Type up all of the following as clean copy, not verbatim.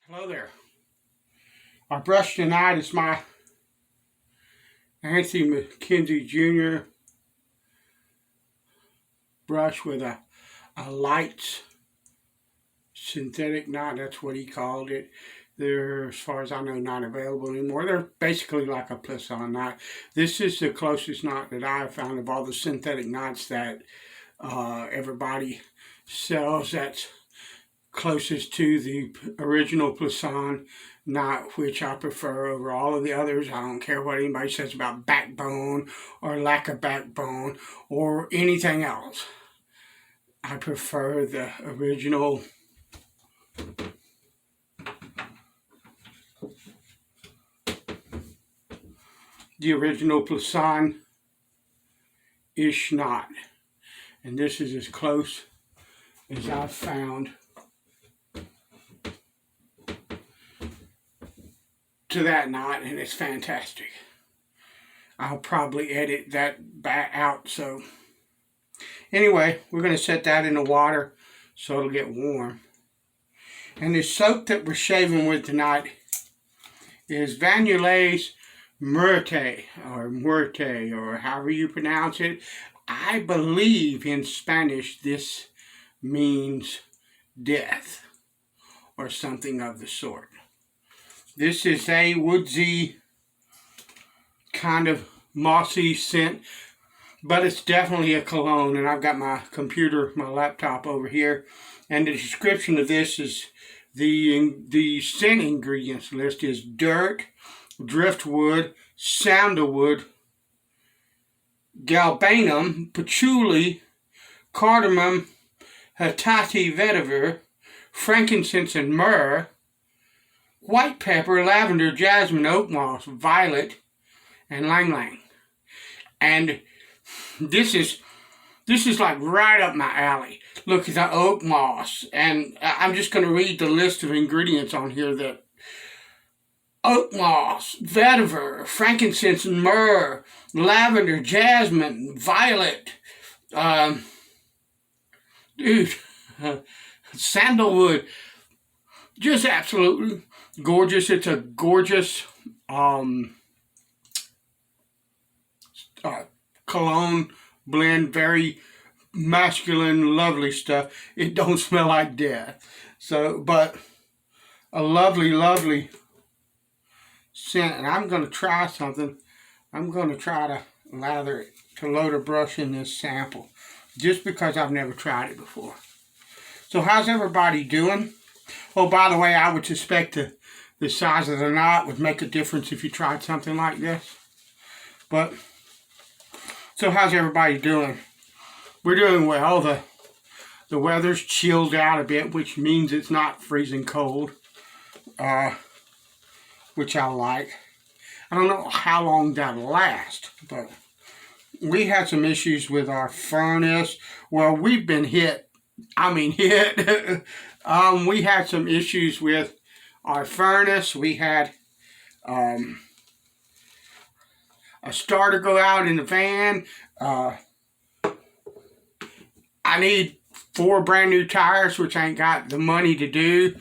Hello there. Our brush tonight is my Anthony McKenzie Jr. brush with a light synthetic knot. That's what he called it. They're, as far as I know, not available anymore. They're basically like a plus-on knot. This is the closest knot that I've found of all the synthetic knots that everybody sells. That's closest to the original plus-on knot, which I prefer over all of the others. I don't care what anybody says about backbone or lack of backbone or anything else. I prefer the original plus-on-ish knot. And this is as close as I've found to that knot, and it's fantastic. I'll probably edit that back out. So anyway, we're going to set that in the water so it'll get warm. And the soap that we're shaving with tonight is Yulay's Muerte, or however you pronounce it. I believe in Spanish this means death or something of the sort. This is a woodsy, kind of mossy scent, but it's definitely a cologne. And I've got my computer, my laptop over here, and the description of this is the scent ingredients list is dirt, driftwood, sandalwood, galbanum, patchouli, cardamom, Hatati vetiver, frankincense and myrrh, white pepper, lavender, jasmine, oak moss, violet, and lang lang. And this is like right up my alley. Look at the oak moss. And I'm just going to read the list of ingredients on here that oak moss, vetiver, frankincense and myrrh, lavender, jasmine, violet, sandalwood. Just absolutely gorgeous. It's a gorgeous cologne blend, very masculine, lovely stuff. It don't smell like death. So, but a lovely, lovely scent. And I'm going to try something. I'm going to try to load a brush in this sample, just because I've never tried it before. So how's everybody doing? Oh, by the way, I would suspect the size of the knot would make a difference if you tried something like this. But, so how's everybody doing? We're doing well. The weather's chilled out a bit, which means it's not freezing cold, which I like. I don't know how long that'll last, but we had some issues with our furnace. Well, we've been hit. We had some issues with our furnace. We had a starter go out in the van. I need 4 brand new tires, which I ain't got the money to do.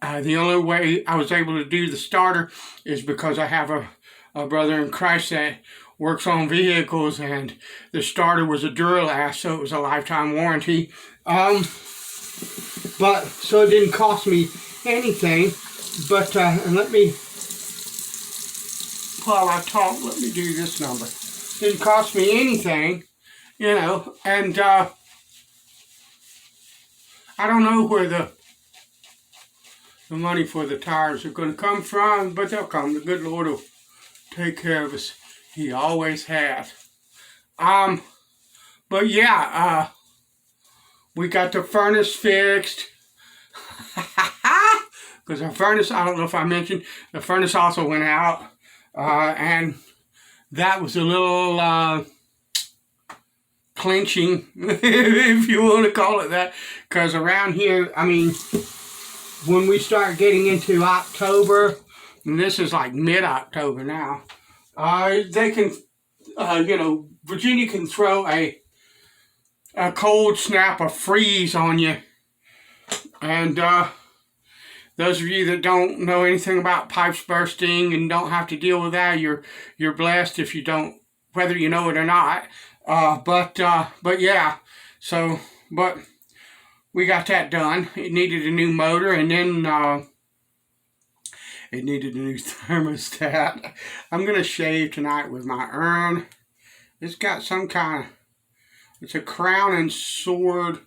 The only way I was able to do the starter is because I have a brother in Christ that works on vehicles, and the starter was a Duralast, so it was a lifetime warranty. But so it didn't cost me anything. But and let me, while I talk, let me do this number. Didn't cost me anything, you know. And I don't know where the money for the tires are going to come from, but they'll come. The good Lord will take care of us. He always has. But yeah, we got the furnace fixed. Because our furnace, I don't know if I mentioned, the furnace also went out. And that was a little clinching, if you want to call it that. Because around here, I mean, when we start getting into October, and this is like mid-October now, they can, Virginia can throw a cold snap, a freeze on you. And those of you that don't know anything about pipes bursting and don't have to deal with that, you're blessed if you don't, whether you know it or not. But yeah, so, but we got that done. It needed a new motor, and then it needed a new thermostat. I'm going to shave tonight with my urn. It's got some kind of, it's a Crown and Sword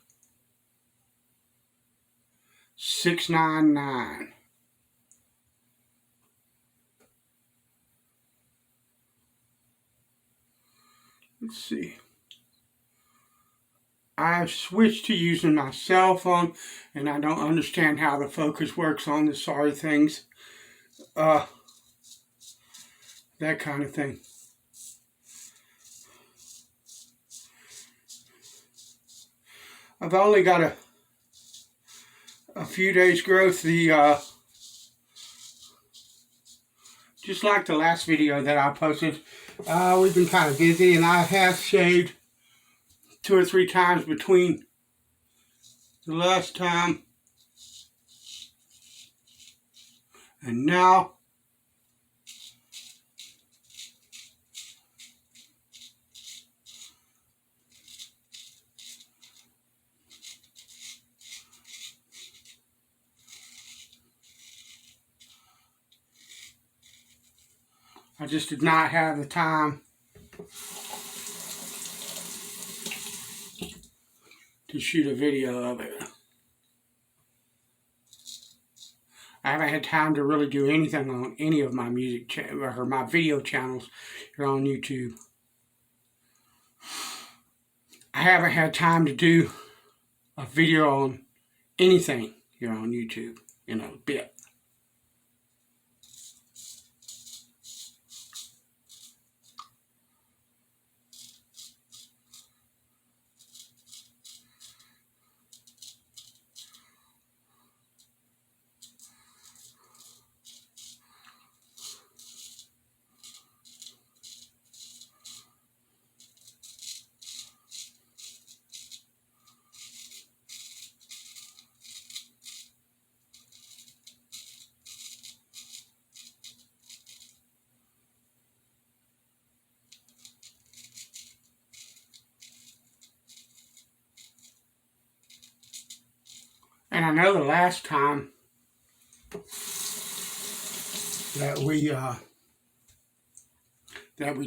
699. Let's see. I've switched to using my cell phone, and I don't understand how the focus works on the sorry things. That kind of thing. I've only got a few days growth. Just like the last video that I posted, we've been kind of busy, and I have shaved 2 or 3 times between the last time and now. I just did not have the time to shoot a video of it. I haven't had time to really do anything on any of my music or my video channels here on YouTube. I haven't had time to do a video on anything here on YouTube in a bit. And I know the last time that we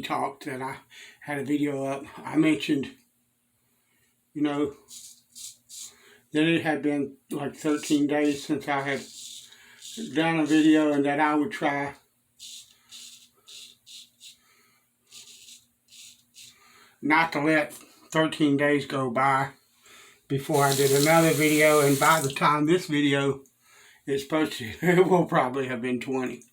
talked, that I had a video up, I mentioned, you know, that it had been like 13 days since I had done a video, and that I would try not to let 13 days go by before I did another video, and by the time this video is posted, it will probably have been 20.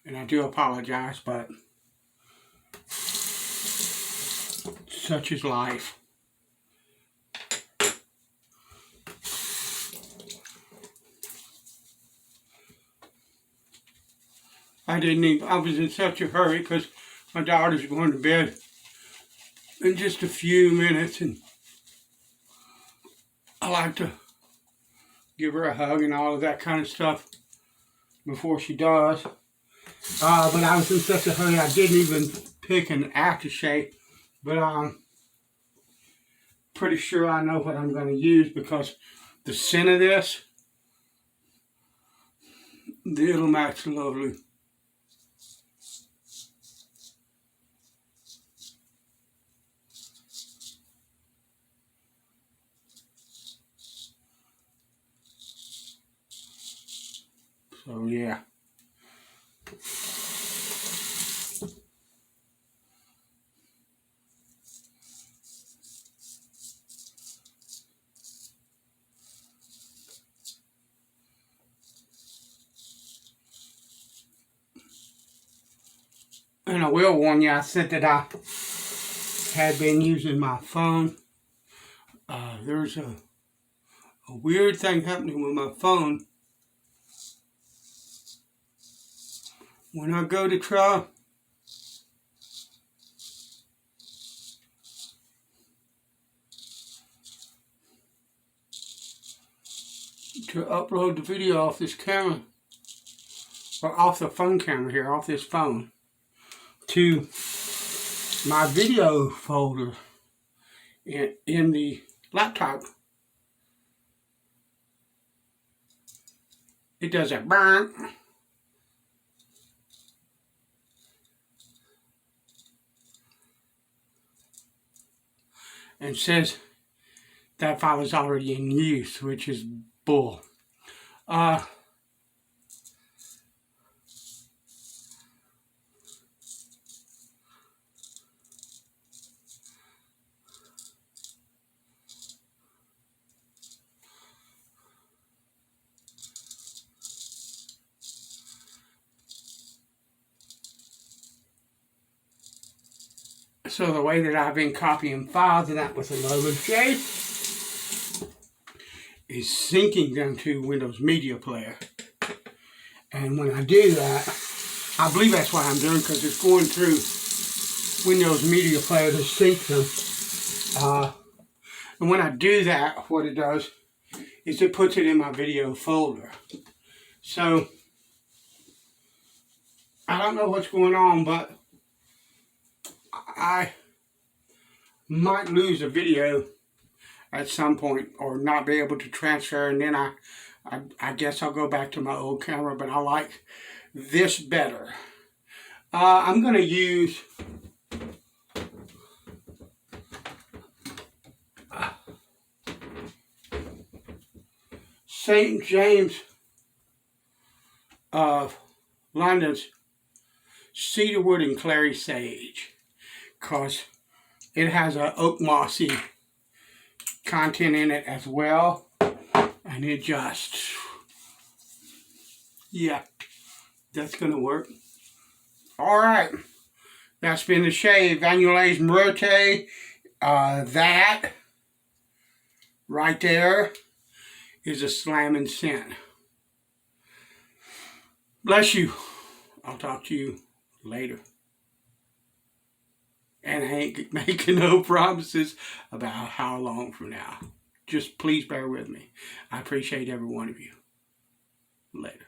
And I do apologize, but such is life. I was in such a hurry because my daughter's going to bed in just a few minutes, and I like to give her a hug and all of that kind of stuff before she does. But I was in such a hurry I didn't even pick an aftershave, but I'm pretty sure I know what I'm going to use, because the scent of this, it'll match lovely. So yeah. And I will warn you, I said that I had been using my phone. There's a weird thing happening with my phone. When I go to try to upload the video off this camera, or off the phone camera here, off this phone, to my video folder in the laptop, it does that burn. And says that file is already in use, which is bull. So the way that I've been copying files, and that was a logo shade, is syncing them to Windows Media Player. And when I do that, I believe that's what I'm doing, because it's going through Windows Media Player to sync them. And when I do that, what it does is it puts it in my video folder. So I don't know what's going on, but I might lose a video at some point, or not be able to transfer, and then I guess I'll go back to my old camera, but I like this better. I'm going to use St. James of London's cedarwood and clary sage, because it has an oak mossy content in it as well, and it just, yeah, that's gonna work. All right, that's been the shave. Yulay's Muerte. That right there is a slamming scent. Bless you. I'll talk to you later. And I ain't making no promises about how long from now. Just please bear with me. I appreciate every one of you. Later.